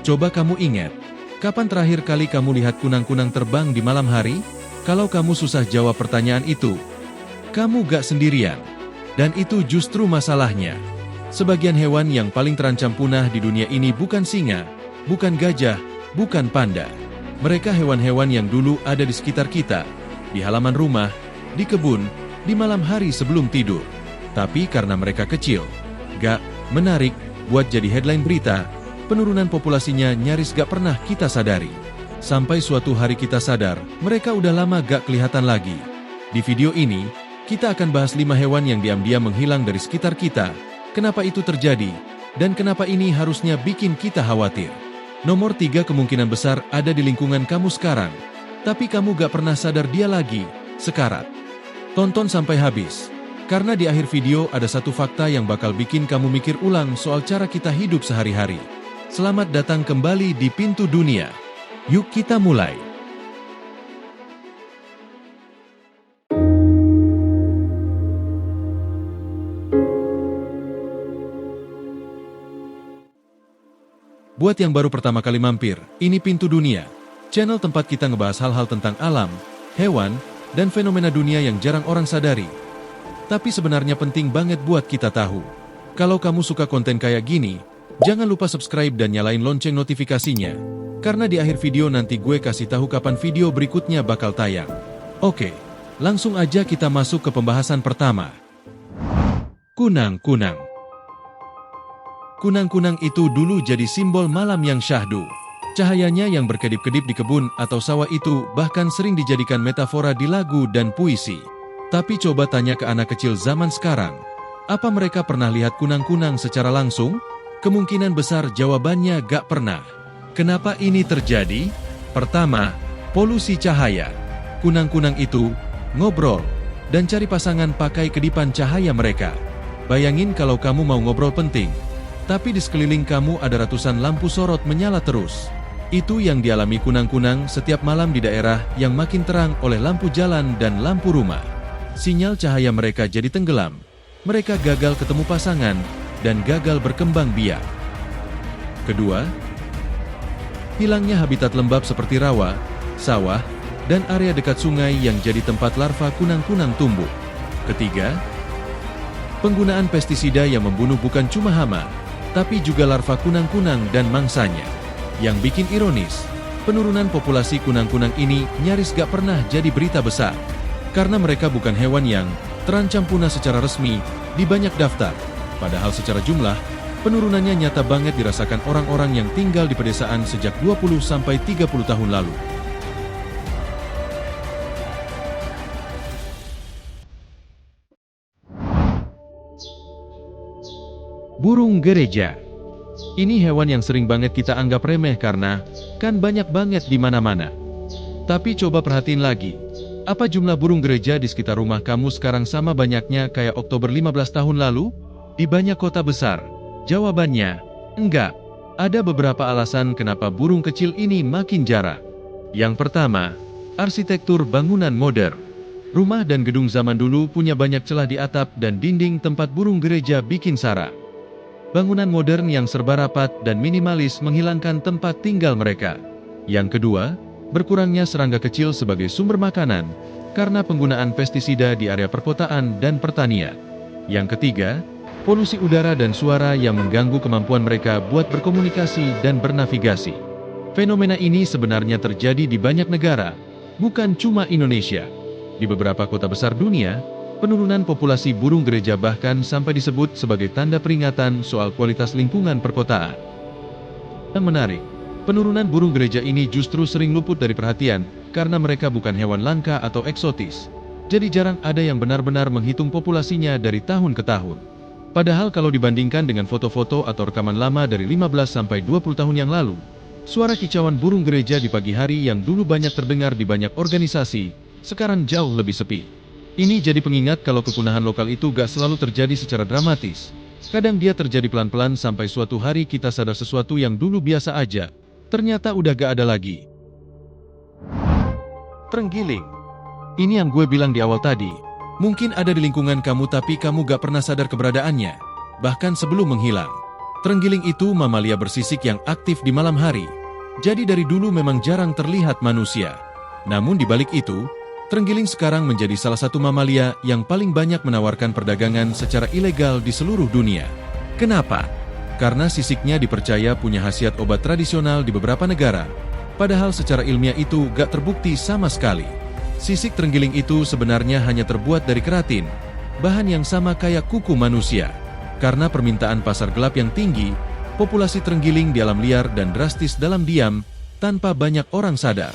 Coba kamu ingat, kapan terakhir kali kamu lihat kunang-kunang terbang di malam hari? Kalau kamu susah jawab pertanyaan itu, kamu gak sendirian. Dan itu justru masalahnya. Sebagian hewan yang paling terancam punah di dunia ini bukan singa, bukan gajah, bukan panda. Mereka hewan-hewan yang dulu ada di sekitar kita, di halaman rumah, di kebun, di malam hari sebelum tidur. Tapi karena mereka kecil, gak menarik buat jadi headline berita, penurunan populasinya nyaris gak pernah kita sadari. Sampai suatu hari kita sadar, mereka udah lama gak kelihatan lagi. Di video ini, kita akan bahas 5 hewan yang diam-diam menghilang dari sekitar kita. Kenapa itu terjadi, dan kenapa ini harusnya bikin kita khawatir. Nomor 3, kemungkinan besar ada di lingkungan kamu sekarang, tapi kamu gak pernah sadar dia lagi, sekarat. Tonton sampai habis, karena di akhir video ada satu fakta yang bakal bikin kamu mikir ulang soal cara kita hidup sehari-hari. Selamat datang kembali di Pintu Dunia. Yuk kita mulai. Buat yang baru pertama kali mampir, ini Pintu Dunia, channel tempat kita ngebahas hal-hal tentang alam, hewan, dan fenomena dunia yang jarang orang sadari. Tapi sebenarnya penting banget buat kita tahu. Kalau kamu suka konten kayak gini, jangan lupa subscribe dan nyalain lonceng notifikasinya. Karena di akhir video nanti gue kasih tahu kapan video berikutnya bakal tayang. Oke, langsung aja kita masuk ke pembahasan pertama. Kunang-kunang. Kunang-kunang itu dulu jadi simbol malam yang syahdu. Cahayanya yang berkedip-kedip di kebun atau sawah itu bahkan sering dijadikan metafora di lagu dan puisi. Tapi coba tanya ke anak kecil zaman sekarang, apa mereka pernah lihat kunang-kunang secara langsung? Kemungkinan besar jawabannya gak pernah. Kenapa ini terjadi? Pertama, polusi cahaya. Kunang-kunang itu ngobrol dan cari pasangan pakai kedipan cahaya mereka. Bayangin kalau kamu mau ngobrol penting, tapi di sekeliling kamu ada ratusan lampu sorot menyala terus. Itu yang dialami kunang-kunang setiap malam di daerah yang makin terang oleh lampu jalan dan lampu rumah. Sinyal cahaya mereka jadi tenggelam. Mereka gagal ketemu pasangan dan gagal berkembang biak. Kedua, hilangnya habitat lembab seperti rawa, sawah, dan area dekat sungai yang jadi tempat larva kunang-kunang tumbuh. Ketiga, penggunaan pestisida yang membunuh bukan cuma hama, tapi juga larva kunang-kunang dan mangsanya. Yang bikin ironis, penurunan populasi kunang-kunang ini nyaris gak pernah jadi berita besar. Karena mereka bukan hewan yang terancam punah secara resmi di banyak daftar. Padahal secara jumlah, penurunannya nyata banget dirasakan orang-orang yang tinggal di pedesaan sejak 20-30 tahun lalu. Burung gereja. Ini hewan yang sering banget kita anggap remeh karena kan banyak banget di mana-mana. Tapi coba perhatiin lagi, apa jumlah burung gereja di sekitar rumah kamu sekarang sama banyaknya kayak Oktober 15 tahun lalu? Di banyak kota besar? Jawabannya, enggak. Ada beberapa alasan kenapa burung kecil ini makin jarang. Yang pertama, arsitektur bangunan modern. Rumah dan gedung zaman dulu punya banyak celah di atap dan dinding tempat burung gereja bikin sarang. Bangunan modern yang serba rapat dan minimalis menghilangkan tempat tinggal mereka. Yang kedua, berkurangnya serangga kecil sebagai sumber makanan, karena penggunaan pestisida di area perkotaan dan pertanian. Yang ketiga, polusi udara dan suara yang mengganggu kemampuan mereka buat berkomunikasi dan bernavigasi. Fenomena ini sebenarnya terjadi di banyak negara, bukan cuma Indonesia. Di beberapa kota besar dunia, penurunan populasi burung gereja bahkan sampai disebut sebagai tanda peringatan soal kualitas lingkungan perkotaan. Yang menarik, penurunan burung gereja ini justru sering luput dari perhatian karena mereka bukan hewan langka atau eksotis. Jadi jarang ada yang benar-benar menghitung populasinya dari tahun ke tahun. Padahal kalau dibandingkan dengan foto-foto atau rekaman lama dari 15-20 tahun yang lalu, suara kicauan burung gereja di pagi hari yang dulu banyak terdengar di banyak organisasi, sekarang jauh lebih sepi. Ini jadi pengingat kalau kepunahan lokal itu gak selalu terjadi secara dramatis. Kadang dia terjadi pelan-pelan sampai suatu hari kita sadar sesuatu yang dulu biasa aja, ternyata udah gak ada lagi. Terenggiling. Ini yang gue bilang di awal tadi. Mungkin ada di lingkungan kamu tapi kamu gak pernah sadar keberadaannya, bahkan sebelum menghilang. Terenggiling itu mamalia bersisik yang aktif di malam hari. Jadi dari dulu memang jarang terlihat manusia. Namun di balik itu, terenggiling sekarang menjadi salah satu mamalia yang paling banyak menawarkan perdagangan secara ilegal di seluruh dunia. Kenapa? Karena sisiknya dipercaya punya khasiat obat tradisional di beberapa negara. Padahal secara ilmiah itu gak terbukti sama sekali. Sisik terenggiling itu sebenarnya hanya terbuat dari keratin, bahan yang sama kayak kuku manusia. Karena permintaan pasar gelap yang tinggi, populasi terenggiling di alam liar dan drastis dalam diam, tanpa banyak orang sadar.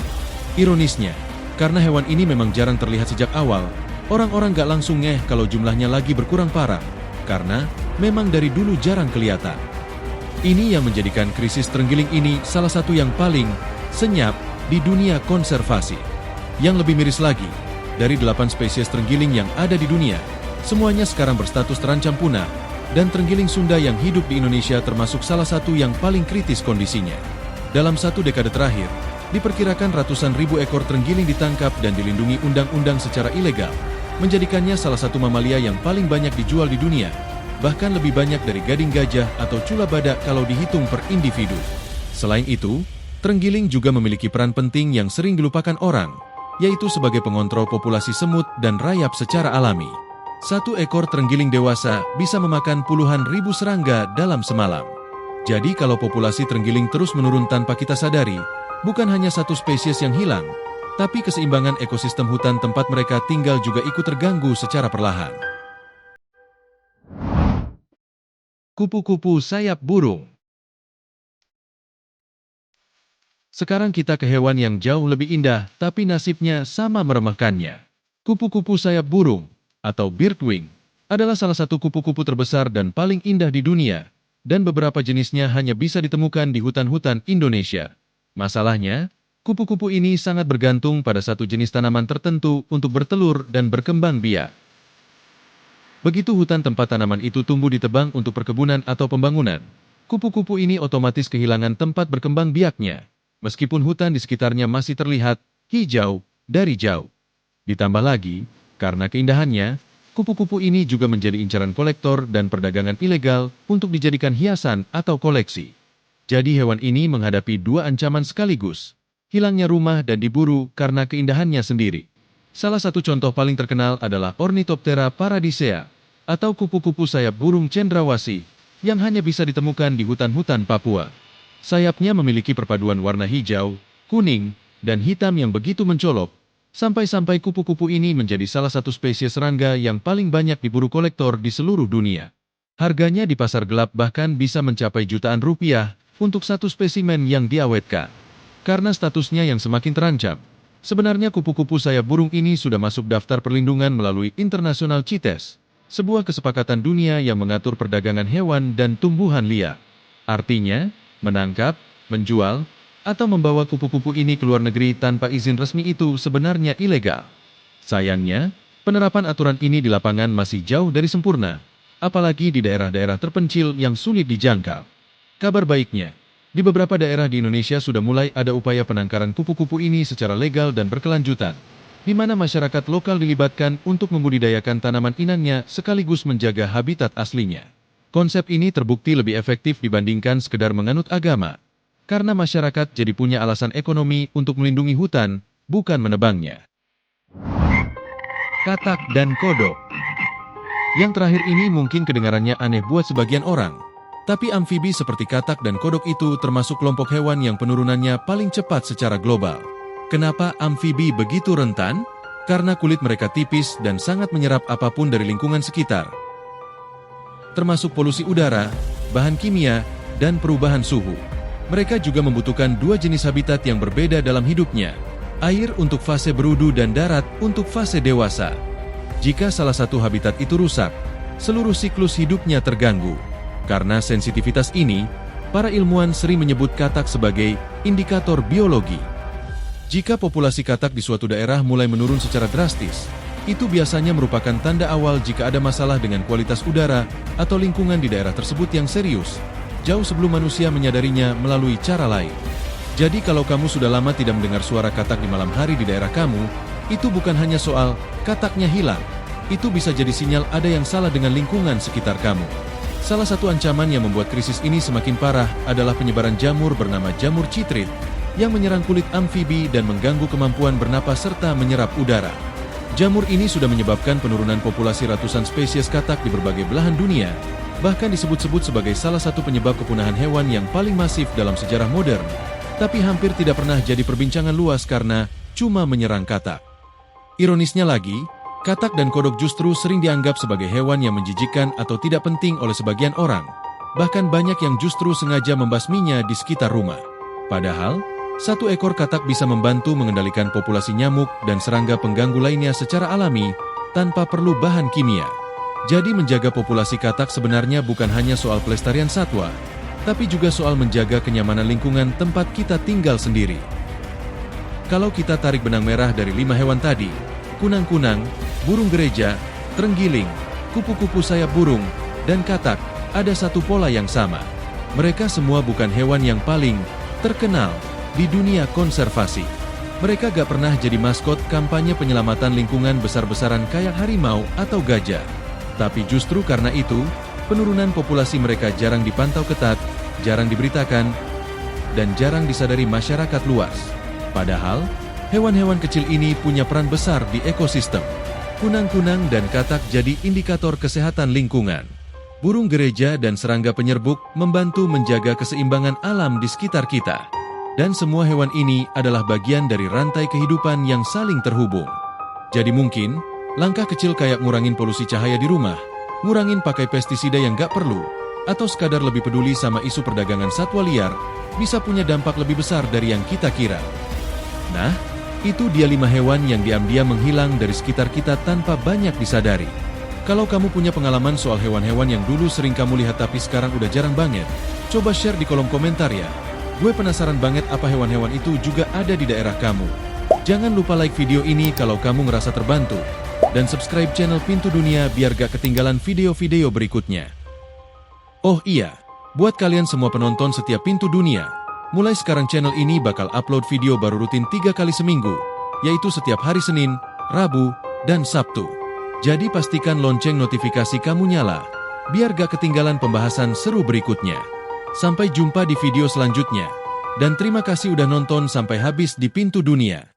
Ironisnya, karena hewan ini memang jarang terlihat sejak awal, orang-orang gak langsung ngeh kalau jumlahnya lagi berkurang parah, karena memang dari dulu jarang kelihatan. Ini yang menjadikan krisis terenggiling ini salah satu yang paling senyap di dunia konservasi. Yang lebih miris lagi, dari 8 spesies terenggiling yang ada di dunia, semuanya sekarang berstatus terancam punah, dan terenggiling Sunda yang hidup di Indonesia termasuk salah satu yang paling kritis kondisinya. Dalam 1 dekade terakhir, diperkirakan ratusan ribu ekor terenggiling ditangkap dan dilindungi undang-undang secara ilegal, menjadikannya salah satu mamalia yang paling banyak dijual di dunia, bahkan lebih banyak dari gading gajah atau cula badak kalau dihitung per individu. Selain itu, terenggiling juga memiliki peran penting yang sering dilupakan orang, yaitu sebagai pengontrol populasi semut dan rayap secara alami. 1 ekor terenggiling dewasa bisa memakan puluhan ribu serangga dalam semalam. Jadi kalau populasi terenggiling terus menurun tanpa kita sadari, bukan hanya 1 spesies yang hilang, tapi keseimbangan ekosistem hutan tempat mereka tinggal juga ikut terganggu secara perlahan. Kupu-kupu sayap burung. Sekarang kita ke hewan yang jauh lebih indah, tapi nasibnya sama meremehkannya. Kupu-kupu sayap burung, atau birdwing, adalah salah satu kupu-kupu terbesar dan paling indah di dunia, dan beberapa jenisnya hanya bisa ditemukan di hutan-hutan Indonesia. Masalahnya, kupu-kupu ini sangat bergantung pada satu jenis tanaman tertentu untuk bertelur dan berkembang biak. Begitu hutan tempat tanaman itu tumbuh ditebang untuk perkebunan atau pembangunan, kupu-kupu ini otomatis kehilangan tempat berkembang biaknya, meskipun hutan di sekitarnya masih terlihat hijau dari jauh. Ditambah lagi, karena keindahannya, kupu-kupu ini juga menjadi incaran kolektor dan perdagangan ilegal untuk dijadikan hiasan atau koleksi. Jadi hewan ini menghadapi 2 ancaman sekaligus, hilangnya rumah dan diburu karena keindahannya sendiri. Salah satu contoh paling terkenal adalah Ornithoptera paradisea, atau kupu-kupu sayap burung cendrawasih, yang hanya bisa ditemukan di hutan-hutan Papua. Sayapnya memiliki perpaduan warna hijau, kuning, dan hitam yang begitu mencolok, sampai-sampai kupu-kupu ini menjadi salah satu spesies serangga yang paling banyak diburu kolektor di seluruh dunia. Harganya di pasar gelap bahkan bisa mencapai jutaan rupiah untuk 1 spesimen yang diawetkan. Karena statusnya yang semakin terancam, sebenarnya kupu-kupu sayap burung ini sudah masuk daftar perlindungan melalui International CITES, sebuah kesepakatan dunia yang mengatur perdagangan hewan dan tumbuhan liar. Artinya, menangkap, menjual, atau membawa kupu-kupu ini ke luar negeri tanpa izin resmi itu sebenarnya ilegal. Sayangnya, penerapan aturan ini di lapangan masih jauh dari sempurna, apalagi di daerah-daerah terpencil yang sulit dijangkau. Kabar baiknya, di beberapa daerah di Indonesia sudah mulai ada upaya penangkaran kupu-kupu ini secara legal dan berkelanjutan, di mana masyarakat lokal dilibatkan untuk membudidayakan tanaman inangnya sekaligus menjaga habitat aslinya. Konsep ini terbukti lebih efektif dibandingkan sekedar menganut agama, karena masyarakat jadi punya alasan ekonomi untuk melindungi hutan, bukan menebangnya. Katak dan kodok. Yang terakhir ini mungkin kedengarannya aneh buat sebagian orang, tapi amfibi seperti katak dan kodok itu termasuk kelompok hewan yang penurunannya paling cepat secara global. Kenapa amfibi begitu rentan? Karena kulit mereka tipis dan sangat menyerap apapun dari lingkungan sekitar, termasuk polusi udara, bahan kimia, dan perubahan suhu. Mereka juga membutuhkan 2 jenis habitat yang berbeda dalam hidupnya, air untuk fase berudu dan darat untuk fase dewasa. Jika salah satu habitat itu rusak, seluruh siklus hidupnya terganggu. Karena sensitivitas ini, para ilmuwan sering menyebut katak sebagai indikator biologi. Jika populasi katak di suatu daerah mulai menurun secara drastis, itu biasanya merupakan tanda awal jika ada masalah dengan kualitas udara atau lingkungan di daerah tersebut yang serius, jauh sebelum manusia menyadarinya melalui cara lain. Jadi kalau kamu sudah lama tidak mendengar suara katak di malam hari di daerah kamu, itu bukan hanya soal kataknya hilang, itu bisa jadi sinyal ada yang salah dengan lingkungan sekitar kamu. Salah satu ancaman yang membuat krisis ini semakin parah adalah penyebaran jamur bernama jamur chitrit yang menyerang kulit amfibi dan mengganggu kemampuan bernapas serta menyerap udara. Jamur ini sudah menyebabkan penurunan populasi ratusan spesies katak di berbagai belahan dunia, bahkan disebut-sebut sebagai salah satu penyebab kepunahan hewan yang paling masif dalam sejarah modern, tapi hampir tidak pernah jadi perbincangan luas karena cuma menyerang katak. Ironisnya lagi, katak dan kodok justru sering dianggap sebagai hewan yang menjijikkan atau tidak penting oleh sebagian orang. Bahkan banyak yang justru sengaja membasminya di sekitar rumah. Padahal, satu ekor katak bisa membantu mengendalikan populasi nyamuk dan serangga pengganggu lainnya secara alami tanpa perlu bahan kimia. Jadi menjaga populasi katak sebenarnya bukan hanya soal pelestarian satwa, tapi juga soal menjaga kenyamanan lingkungan tempat kita tinggal sendiri. Kalau kita tarik benang merah dari 5 hewan tadi, kunang-kunang, burung gereja, terenggiling, kupu-kupu sayap burung, dan katak, ada satu pola yang sama. Mereka semua bukan hewan yang paling terkenal di dunia konservasi. Mereka gak pernah jadi maskot kampanye penyelamatan lingkungan besar-besaran kayak harimau atau gajah. Tapi justru karena itu, penurunan populasi mereka jarang dipantau ketat, jarang diberitakan, dan jarang disadari masyarakat luas. Padahal, hewan-hewan kecil ini punya peran besar di ekosistem. Kunang-kunang dan katak jadi indikator kesehatan lingkungan. Burung gereja dan serangga penyerbuk membantu menjaga keseimbangan alam di sekitar kita. Dan semua hewan ini adalah bagian dari rantai kehidupan yang saling terhubung. Jadi mungkin, langkah kecil kayak ngurangin polusi cahaya di rumah, ngurangin pakai pestisida yang gak perlu, atau sekadar lebih peduli sama isu perdagangan satwa liar, bisa punya dampak lebih besar dari yang kita kira. Nah, itu dia 5 hewan yang diam-diam menghilang dari sekitar kita tanpa banyak disadari. Kalau kamu punya pengalaman soal hewan-hewan yang dulu sering kamu lihat tapi sekarang udah jarang banget, coba share di kolom komentar ya. Gue penasaran banget apa hewan-hewan itu juga ada di daerah kamu. Jangan lupa like video ini kalau kamu ngerasa terbantu. Dan subscribe channel Pintu Dunia biar gak ketinggalan video-video berikutnya. Oh iya, buat kalian semua penonton setiap Pintu Dunia, mulai sekarang channel ini bakal upload video baru rutin 3 kali seminggu, yaitu setiap hari Senin, Rabu, dan Sabtu. Jadi pastikan lonceng notifikasi kamu nyala, biar gak ketinggalan pembahasan seru berikutnya. Sampai jumpa di video selanjutnya. Dan terima kasih udah nonton sampai habis di Pintu Dunia.